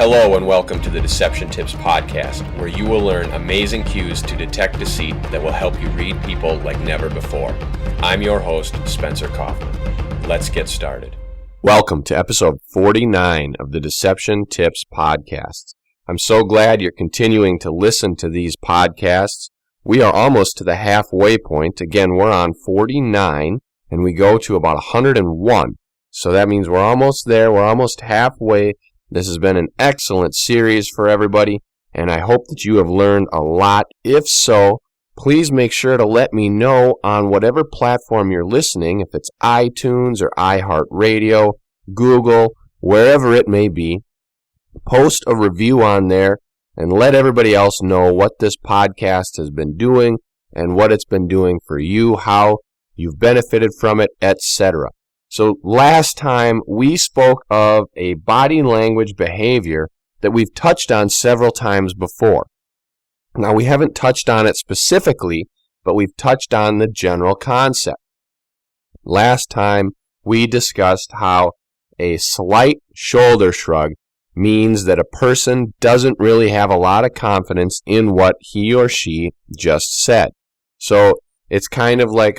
Hello and welcome to the Deception Tips podcast, where you will learn amazing cues to detect deceit that will help you read people like never before. I'm your host, Spencer Kaufman. Let's get started. Welcome to episode 49 of the Deception Tips podcast. I'm so glad you're continuing to listen to these podcasts. We are almost to the halfway point. Again, we're on 49 and we go to about 101. So that means we're almost there. We're almost halfway. This has been an excellent series for everybody, and I hope that you have learned a lot. If so, please make sure to let me know on whatever platform you're listening, if it's iTunes or iHeartRadio, Google, wherever it may be. Post a review on there and let everybody else know what this podcast has been doing and what it's been doing for you, how you've benefited from it, etc. So last time we spoke of a body language behavior that we've touched on several times before. Now we haven't touched on it specifically, but we've touched on the general concept. Last time we discussed how a slight shoulder shrug means that a person doesn't really have a lot of confidence in what he or she just said. So it's kind of like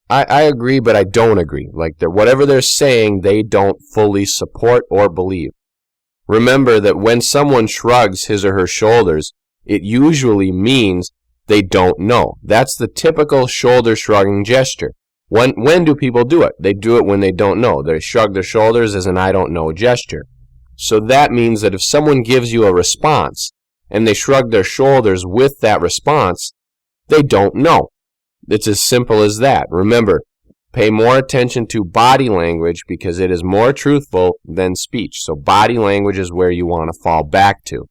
I agree, but I don't agree. Like whatever they're saying, they don't fully support or believe. Remember that when someone shrugs his or her shoulders, it usually means they don't know. That's the typical shoulder shrugging gesture. When do people do it? They do it when they don't know. They shrug their shoulders as an I don't know gesture. So that means that if someone gives you a response and they shrug their shoulders with that response, they don't know. It's as simple as that. Remember, pay more attention to body language because it is more truthful than speech. So body language is where you want to fall back to.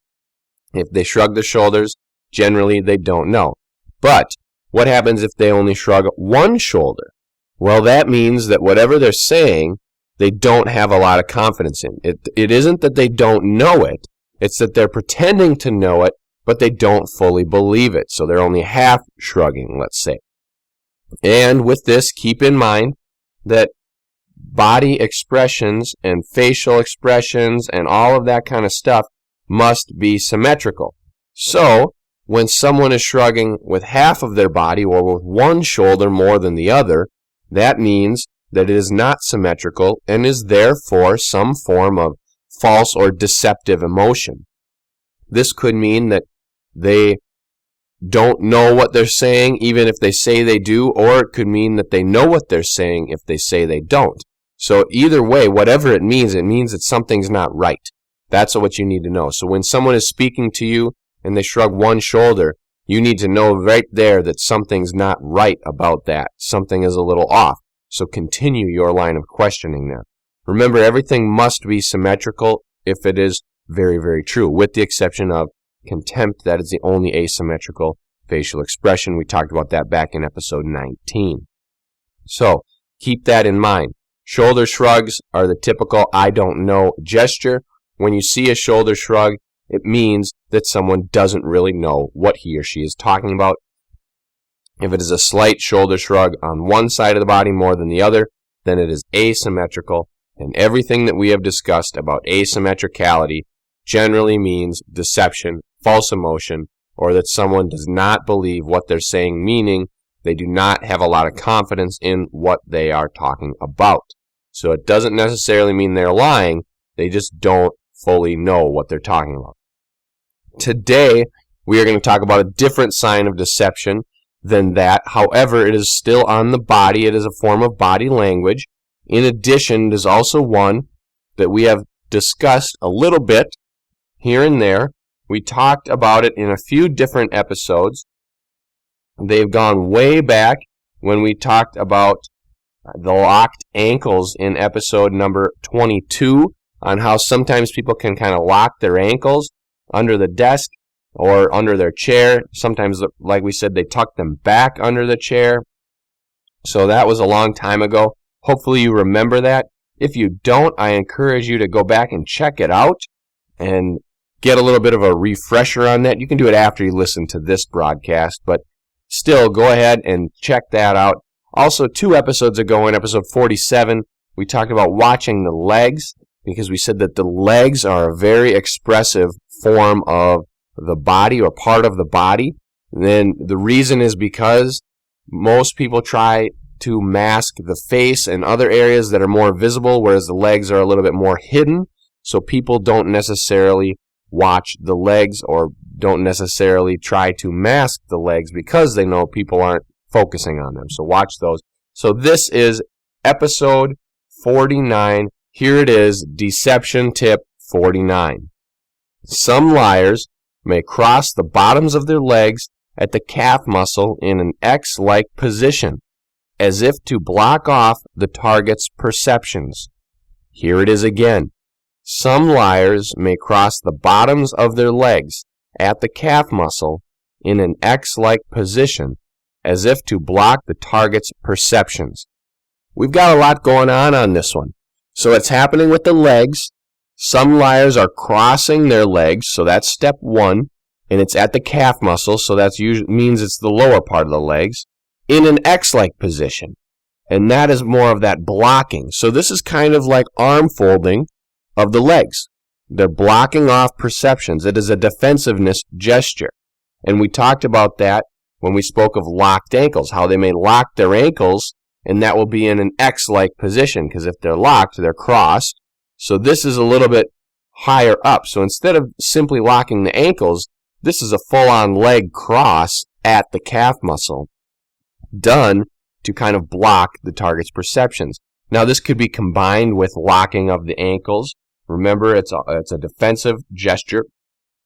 If they shrug their shoulders, generally they don't know. But what happens if they only shrug one shoulder? Well, that means that whatever they're saying, they don't have a lot of confidence in. It isn't that they don't know it. It's that they're pretending to know it, but they don't fully believe it. So they're only half shrugging, let's say. And with this, keep in mind that body expressions and facial expressions and all of that kind of stuff must be symmetrical. So, when someone is shrugging with half of their body or with one shoulder more than the other, that means that it is not symmetrical and is therefore some form of false or deceptive emotion. This could mean that they don't know what they're saying, even if they say they do, or it could mean that they know what they're saying if they say they don't. So either way, whatever it means that something's not right. That's what you need to know. So when someone is speaking to you and they shrug one shoulder, you need to know right there that something's not right about that. Something is a little off. So continue your line of questioning there. Remember, everything must be symmetrical if it is very, very true, with the exception of contempt. That is the only asymmetrical facial expression. We talked about that back in episode 19. So keep that in mind. Shoulder shrugs are the typical I don't know gesture. When you see a shoulder shrug, it means that someone doesn't really know what he or she is talking about. If it is a slight shoulder shrug on one side of the body more than the other, then it is asymmetrical. And everything that we have discussed about asymmetricality generally means deception, false emotion, or that someone does not believe what they're saying, meaning they do not have a lot of confidence in what they are talking about. So it doesn't necessarily mean they're lying, they just don't fully know what they're talking about. Today, we are going to talk about a different sign of deception than that. However, it is still on the body. It is a form of body language. In addition, there's also one that we have discussed a little bit here and there. We talked about it in a few different episodes. They've gone way back when we talked about the locked ankles in episode number 22 on how sometimes people can kind of lock their ankles under the desk or under their chair. Sometimes, like we said, they tuck them back under the chair. So that was a long time ago. Hopefully you remember that. If you don't, I encourage you to go back and check it out and get a little bit of a refresher on that. You can do it after you listen to this broadcast, but still go ahead and check that out. Also, 2 episodes ago in episode 47, we talked about watching the legs because we said that the legs are a very expressive form of the body or part of the body. And then the reason is because most people try to mask the face and other areas that are more visible, whereas the legs are a little bit more hidden. So people don't necessarily watch the legs or don't necessarily try to mask the legs because they know people aren't focusing on them. So watch those. So this is episode 49. Here it is, deception tip 49. Some liars may cross the bottoms of their legs at the calf muscle in an X-like position, as if to block off the target's perceptions. Here it is again. Some liars may cross the bottoms of their legs at the calf muscle in an X-like position, as if to block the target's perceptions. We've got a lot going on this one. So it's happening with the legs. Some liars are crossing their legs, so that's step one, and it's at the calf muscle, so that means it's the lower part of the legs, in an X-like position. And that is more of that blocking. So this is kind of like arm folding of the legs. They're blocking off perceptions. It is a defensiveness gesture. And we talked about that when we spoke of locked ankles, how they may lock their ankles, and that will be in an X-like position, because if they're locked, they're crossed. So this is a little bit higher up. So instead of simply locking the ankles, this is a full-on leg cross at the calf muscle, done to kind of block the target's perceptions. Now this could be combined with locking of the ankles. Remember, it's a defensive gesture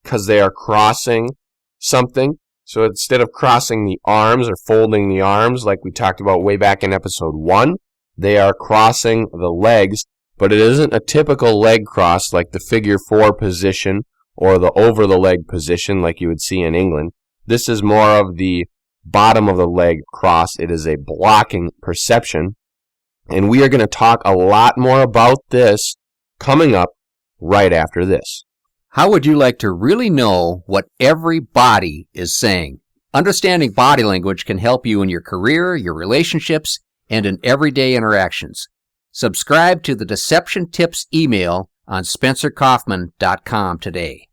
because they are crossing something. So instead of crossing the arms or folding the arms like we talked about way back in episode 1, they are crossing the legs, but it isn't a typical leg cross like the figure 4 position or the over the leg position like you would see in England. This is more of the bottom of the leg cross. It is a blocking perception. And we are going to talk a lot more about this coming up right after this. How would you like to really know what every body is saying? Understanding body language can help you in your career, your relationships, and in everyday interactions. Subscribe to the Deception Tips email on SpencerKaufman.com today.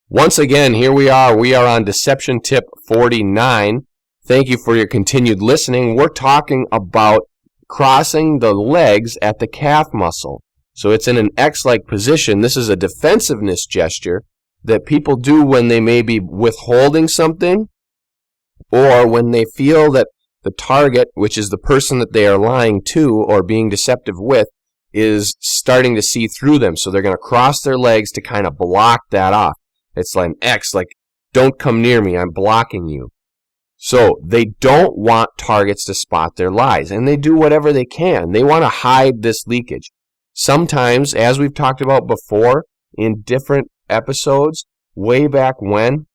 Once again, here we are. We are on Deception Tip 49. Thank you for your continued listening. We're talking about crossing the legs at the calf muscle. So it's in an X-like position. This is a defensiveness gesture that people do when they may be withholding something or when they feel that the target, which is the person that they are lying to or being deceptive with, is starting to see through them. So they're going to cross their legs to kind of block that off. It's like an X, like, don't come near me, I'm blocking you. So they don't want targets to spot their lies, and they do whatever they can. They want to hide this leakage. Sometimes, as we've talked about before in different episodes, way back when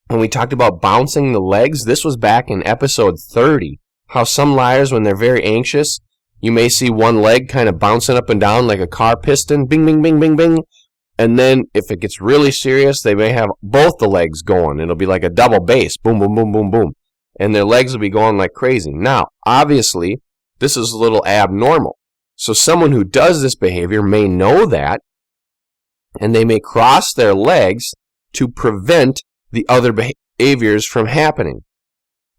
we talked about bouncing the legs, this was back in episode 30, how some liars, when they're very anxious, you may see one leg kind of bouncing up and down like a car piston, bing, bing, bing, bing, bing. And then if it gets really serious, they may have both the legs going. It'll be like a double bass, boom, boom, boom, boom, boom. And their legs will be going like crazy. Now, obviously, this is a little abnormal. So someone who does this behavior may know that, and they may cross their legs to prevent the other behaviors from happening.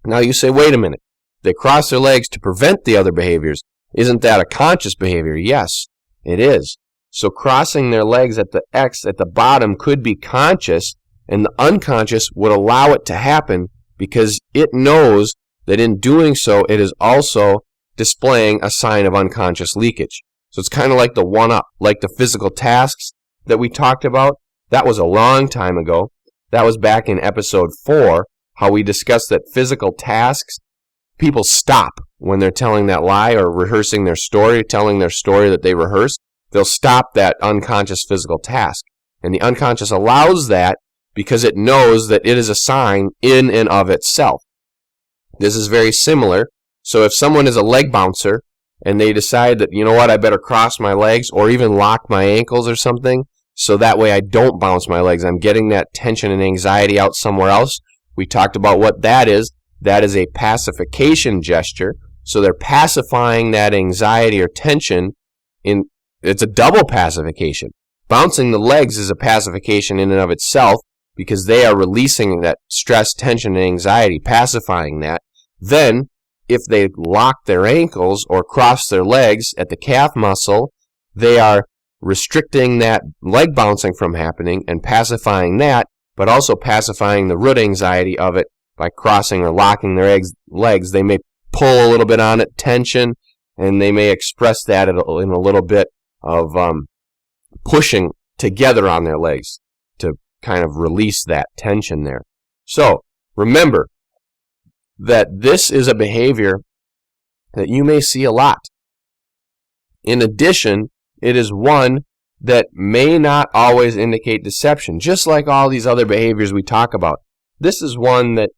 Now you say, wait a minute. They cross their legs to prevent the other behaviors. Isn't that a conscious behavior? Yes, it is. So crossing their legs at the X at the bottom could be conscious, and the unconscious would allow it to happen because it knows that in doing so, it is also displaying a sign of unconscious leakage. So it's kind of like the one-up, like the physical tasks that we talked about. That was a long time ago. That was back in episode 4, how we discussed that physical tasks, people stop when they're telling that lie or rehearsing their story, telling their story that they rehearsed. They'll stop that unconscious physical task. And the unconscious allows that because it knows that it is a sign in and of itself. This is very similar. So if someone is a leg bouncer and they decide that, you know what, I better cross my legs or even lock my ankles or something, so that way I don't bounce my legs, I'm getting that tension and anxiety out somewhere else. We talked about what that is. That is a pacification gesture. So they're pacifying that anxiety or tension it's a double pacification. Bouncing the legs is a pacification in and of itself because they are releasing that stress, tension, and anxiety, pacifying that. Then, if they lock their ankles or cross their legs at the calf muscle, they are restricting that leg bouncing from happening and pacifying that, but also pacifying the root anxiety of it by crossing or locking their legs. They may pull a little bit on it, tension, and they may express that in a little bit of pushing together on their legs to kind of release that tension there. So, remember that this is a behavior that you may see a lot. In addition, it is one that may not always indicate deception, just like all these other behaviors we talk about. This is one that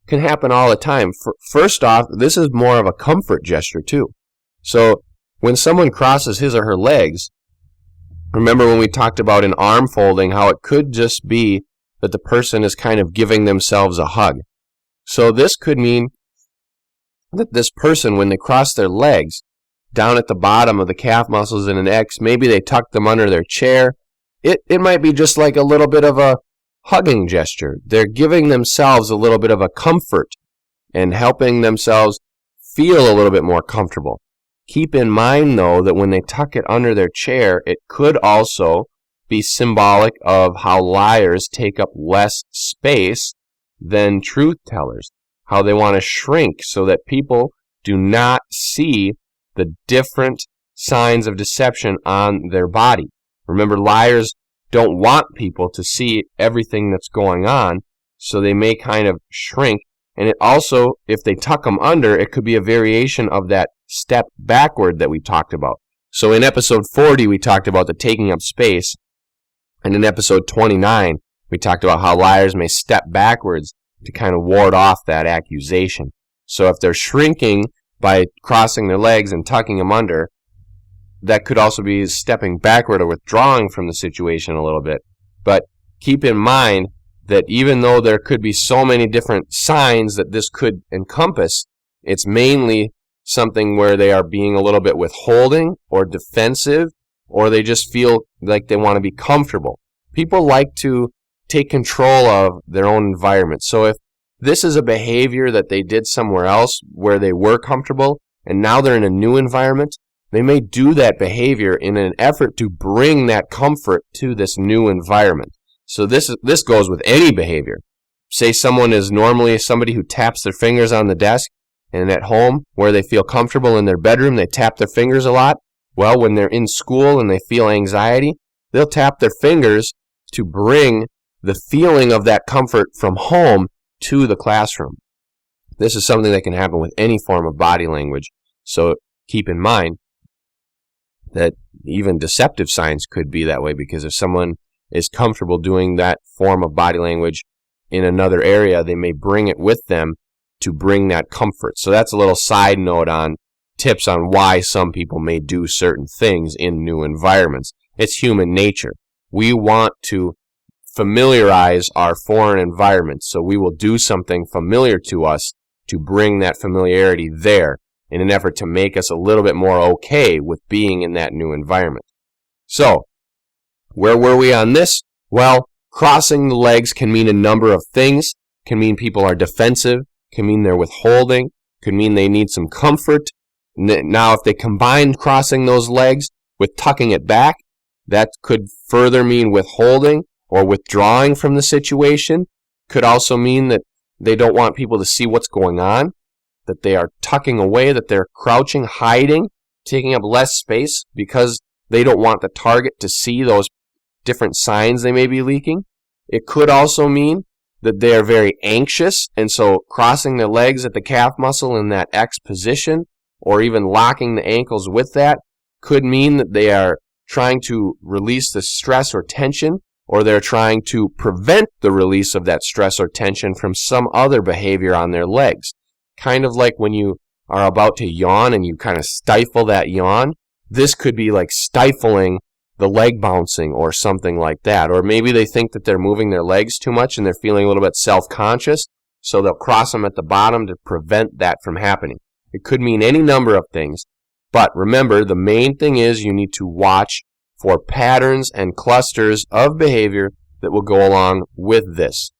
can happen all the time. First off, this is more of a comfort gesture too. So when someone crosses his or her legs, remember when we talked about an arm folding, how it could just be that the person is kind of giving themselves a hug. So this could mean that this person, when they cross their legs down at the bottom of the calf muscles in an X, maybe they tuck them under their chair. It might be just like a little bit of a hugging gesture. They're giving themselves a little bit of a comfort and helping themselves feel a little bit more comfortable. Keep in mind, though, that when they tuck it under their chair, it could also be symbolic of how liars take up less space than truth tellers, how they want to shrink so that people do not see the different signs of deception on their body. Remember, liars don't want people to see everything that's going on, so they may kind of shrink. And it also, if they tuck them under, it could be a variation of that step backward that we talked about. So in episode 40, we talked about the taking up space. And in episode 29, we talked about how liars may step backwards to kind of ward off that accusation. So if they're shrinking by crossing their legs and tucking them under, that could also be stepping backward or withdrawing from the situation a little bit. But keep in mind that even though there could be so many different signs that this could encompass, it's mainly something where they are being a little bit withholding or defensive, or they just feel like they want to be comfortable. People like to take control of their own environment. So if this is a behavior that they did somewhere else where they were comfortable, and now they're in a new environment, they may do that behavior in an effort to bring that comfort to this new environment. So this goes with any behavior. Say someone is normally somebody who taps their fingers on the desk, and at home, where they feel comfortable in their bedroom, they tap their fingers a lot. Well, when they're in school and they feel anxiety, they'll tap their fingers to bring the feeling of that comfort from home to the classroom. This is something that can happen with any form of body language. So keep in mind that even deceptive signs could be that way, because if someone is comfortable doing that form of body language in another area, they may bring it with them to bring that comfort. So that's a little side note on tips on why some people may do certain things in new environments. It's human nature. We want to familiarize our foreign environment, so we will do something familiar to us to bring that familiarity there in an effort to make us a little bit more okay with being in that new environment. So, where were we on this? Well, crossing the legs can mean a number of things. Can mean people are defensive, can mean they're withholding, could mean they need some comfort. Now, if they combine crossing those legs with tucking it back, that could further mean withholding or withdrawing from the situation. Could also mean that they don't want people to see what's going on, that they are tucking away, that they're crouching, hiding, taking up less space because they don't want the target to see those different signs they may be leaking. It could also mean that they are very anxious, and so crossing their legs at the calf muscle in that X position, or even locking the ankles with that, could mean that they are trying to release the stress or tension, or they're trying to prevent the release of that stress or tension from some other behavior on their legs. Kind of like when you are about to yawn and you kind of stifle that yawn. This could be like stifling the leg bouncing or something like that. Or maybe they think that they're moving their legs too much and they're feeling a little bit self-conscious, so they'll cross them at the bottom to prevent that from happening. It could mean any number of things, But remember, the main thing is you need to watch for patterns and clusters of behavior that will go along with this.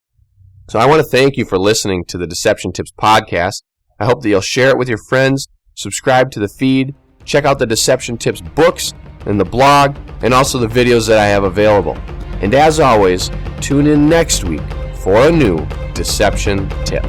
So I want to thank you for listening to the Deception Tips podcast. I hope that you'll share it with your friends, subscribe to the feed, check out the Deception Tips books and the blog, and also the videos that I have available. And as always, tune in next week for a new Deception Tip.